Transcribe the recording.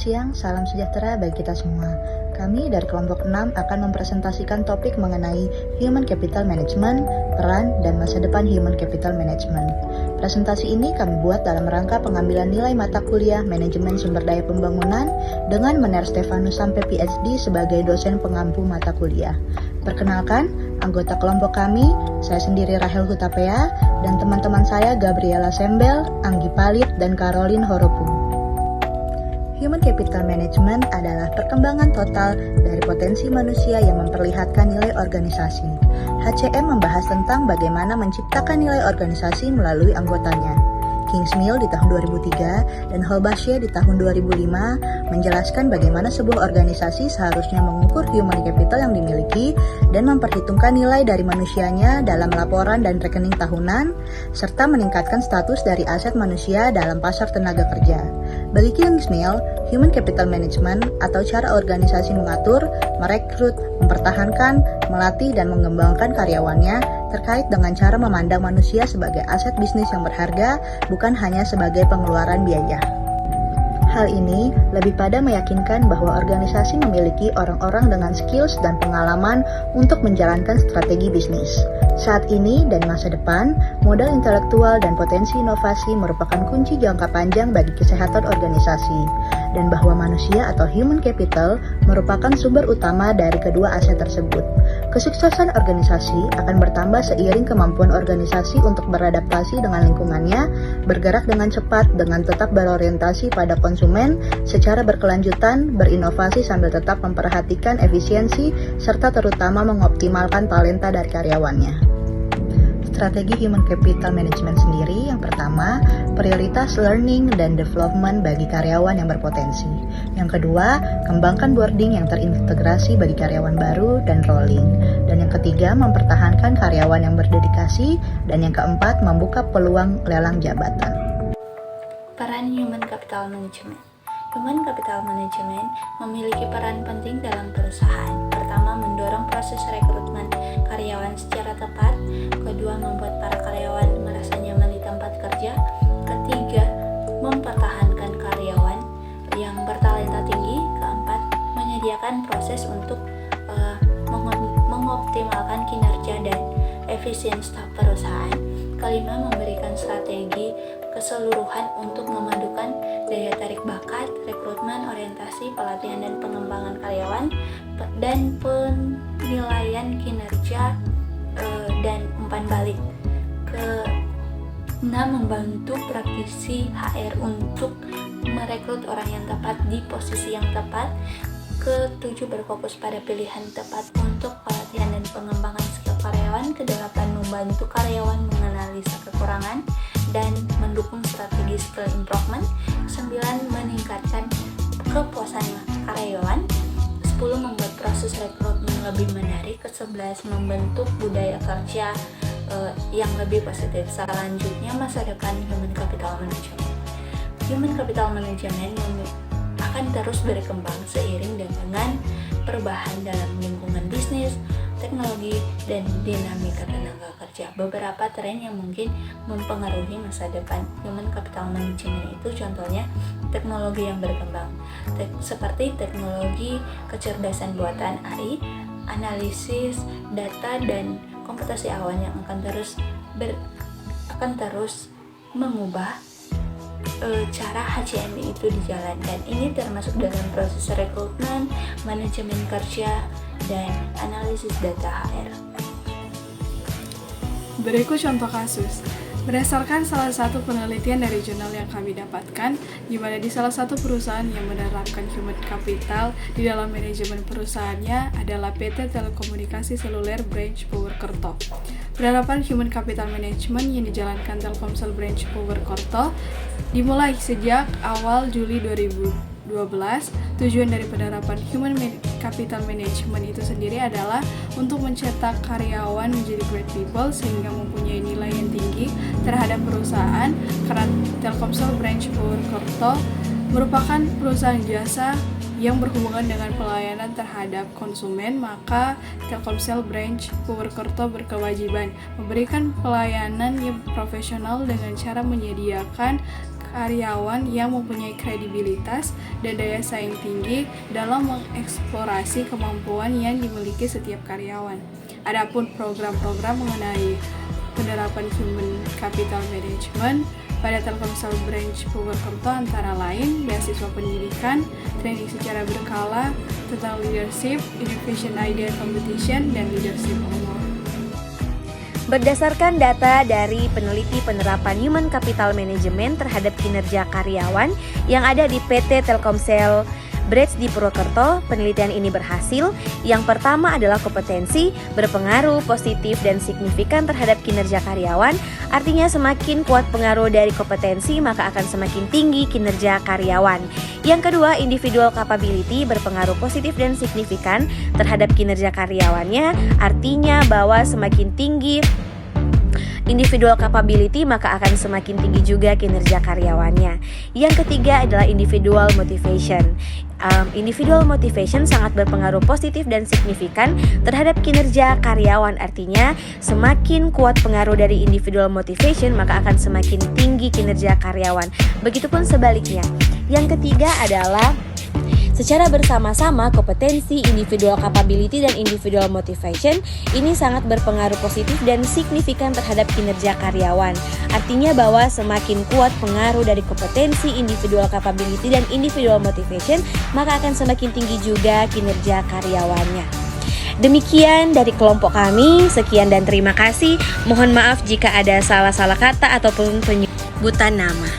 siang, salam sejahtera bagi kita semua. Kami dari kelompok 6 akan mempresentasikan topik mengenai Human Capital Management, peran dan masa depan Human Capital Management. Presentasi ini kami buat dalam rangka pengambilan nilai mata kuliah Manajemen Sumber Daya Pembangunan dengan Mener Stefanus sampai PhD sebagai dosen pengampu mata kuliah. Perkenalkan, anggota kelompok kami, saya sendiri Rahel Hutapea, dan teman-teman saya Gabriela Sembel, Anggi Palit, dan Caroline Horopung. Human Capital Management adalah perkembangan total dari potensi manusia yang memperlihatkan nilai organisasi. HCM membahas tentang bagaimana menciptakan nilai organisasi melalui anggotanya. Kingsmill di tahun 2003 dan Holbasche di tahun 2005 menjelaskan bagaimana sebuah organisasi seharusnya mengukur human capital yang dimiliki dan memperhitungkan nilai dari manusianya dalam laporan dan rekening tahunan, serta meningkatkan status dari aset manusia dalam pasar tenaga kerja. Bagi Kingsmill, human capital management atau cara organisasi mengatur, merekrut, mempertahankan, melatih, dan mengembangkan karyawannya terkait dengan cara memandang manusia sebagai aset bisnis yang berharga, bukan hanya sebagai pengeluaran biaya. Hal ini lebih pada meyakinkan bahwa organisasi memiliki orang-orang dengan skills dan pengalaman untuk menjalankan strategi bisnis. Saat ini dan masa depan, modal intelektual dan potensi inovasi merupakan kunci jangka panjang bagi kesehatan organisasi, dan bahwa manusia atau human capital merupakan sumber utama dari kedua aset tersebut. Kesuksesan organisasi akan bertambah seiring kemampuan organisasi untuk beradaptasi dengan lingkungannya, bergerak dengan cepat dengan tetap berorientasi pada konsumen, secara berkelanjutan, berinovasi sambil tetap memperhatikan efisiensi, serta terutama mengoptimalkan talenta dari karyawannya. Strategi Human Capital Management sendiri, yang pertama, prioritas learning dan development bagi karyawan yang berpotensi. Yang kedua, kembangkan boarding yang terintegrasi bagi karyawan baru dan rolling. Dan yang ketiga, mempertahankan karyawan yang berdedikasi. Dan yang keempat, membuka peluang lelang jabatan. Peran Human Capital Management. Human Capital Management memiliki peran penting dalam perusahaan. Pertama, mendorong proses rekrutmen karyawan secara tepat. Kedua, membuat para karyawan merasa nyaman di tempat kerja. Ketiga, mempertahankan karyawan yang bertalenta tinggi. Keempat, menyediakan proses untuk mengoptimalkan kinerja dan efisiensi staf perusahaan. Kelima, memberikan strategi keseluruhan untuk memadukan daya tarik bakat, rekrutmen, orientasi, pelatihan dan pengembangan karyawan, dan penilaian kinerja dan umpan balik. Keenam, membantu praktisi HR untuk merekrut orang yang tepat di posisi yang tepat. Ketujuh, berfokus pada pilihan tepat untuk pelatihan dan pengembangan skill karyawan. Kedelapan, membantu karyawan menganalisa kekurangan dan mendukung strategi skill improvement. 9, meningkatkan kepuasan karyawan. 10, membuat proses rekrutmen lebih menarik. Ke-11, membentuk budaya kerja yang lebih positif. Selanjutnya, masa depan Human Capital Management. Human Capital Management akan terus berkembang seiring dengan perubahan dalam lingkungan bisnis, teknologi, dan dinamika tenaga kerja. Beberapa tren yang mungkin mempengaruhi masa depan Human Capital Management itu contohnya teknologi yang berkembang, seperti teknologi kecerdasan buatan AI, analisis data, dan komputasi awan yang akan terus mengubah cara HCM itu dijalankan. Ini termasuk dalam proses rekrutmen, manajemen kerja, dan analisis data HR. Berikut contoh kasus. Berdasarkan salah satu penelitian dari jurnal yang kami dapatkan, di mana di salah satu perusahaan yang menerapkan human capital di dalam manajemen perusahaannya adalah PT Telekomunikasi Seluler Branch Purwokerto. Penerapan human capital management yang dijalankan Telkomsel Branch Purwokerto dimulai sejak awal Juli 2012. Tujuan dari penerapan human capital management itu sendiri adalah untuk mencetak karyawan menjadi great people sehingga mempunyai nilai yang tinggi terhadap perusahaan, karena Telkomsel Branch Purwokerto merupakan perusahaan jasa yang berhubungan dengan pelayanan terhadap konsumen, maka Telkomsel Branch Purwokerto berkewajiban memberikan pelayanan yang profesional dengan cara menyediakan karyawan yang mempunyai kredibilitas dan daya saing tinggi dalam mengeksplorasi kemampuan yang dimiliki setiap karyawan. Adapun program-program mengenai penerapan Human Capital Management pada Telkomsel Branch Purwokerto antara lain beasiswa pendidikan, training secara berkala tentang leadership, innovation idea competition, dan leadership award. Berdasarkan data dari peneliti penerapan Human Capital Management terhadap kinerja karyawan yang ada di PT Telkomsel Branch di Purwokerto, penelitian ini berhasil. Yang pertama adalah kompetensi berpengaruh positif dan signifikan terhadap kinerja karyawan. Artinya semakin kuat pengaruh dari kompetensi, maka akan semakin tinggi kinerja karyawan. Yang kedua, individual capability berpengaruh positif dan signifikan terhadap kinerja karyawannya. Artinya bahwa semakin tinggi individual capability, maka akan semakin tinggi juga kinerja karyawannya. Yang ketiga adalah individual motivation. Individual motivation sangat berpengaruh positif dan signifikan terhadap kinerja karyawan. Artinya semakin kuat pengaruh dari individual motivation, maka akan semakin tinggi kinerja karyawan. Begitupun sebaliknya. Yang ketiga adalah secara bersama-sama kompetensi, individual capability, dan individual motivation ini sangat berpengaruh positif dan signifikan terhadap kinerja karyawan. Artinya bahwa semakin kuat pengaruh dari kompetensi, individual capability, dan individual motivation, maka akan semakin tinggi juga kinerja karyawannya. Demikian dari kelompok kami, sekian dan terima kasih. Mohon maaf jika ada salah-salah kata ataupun penyebutan nama.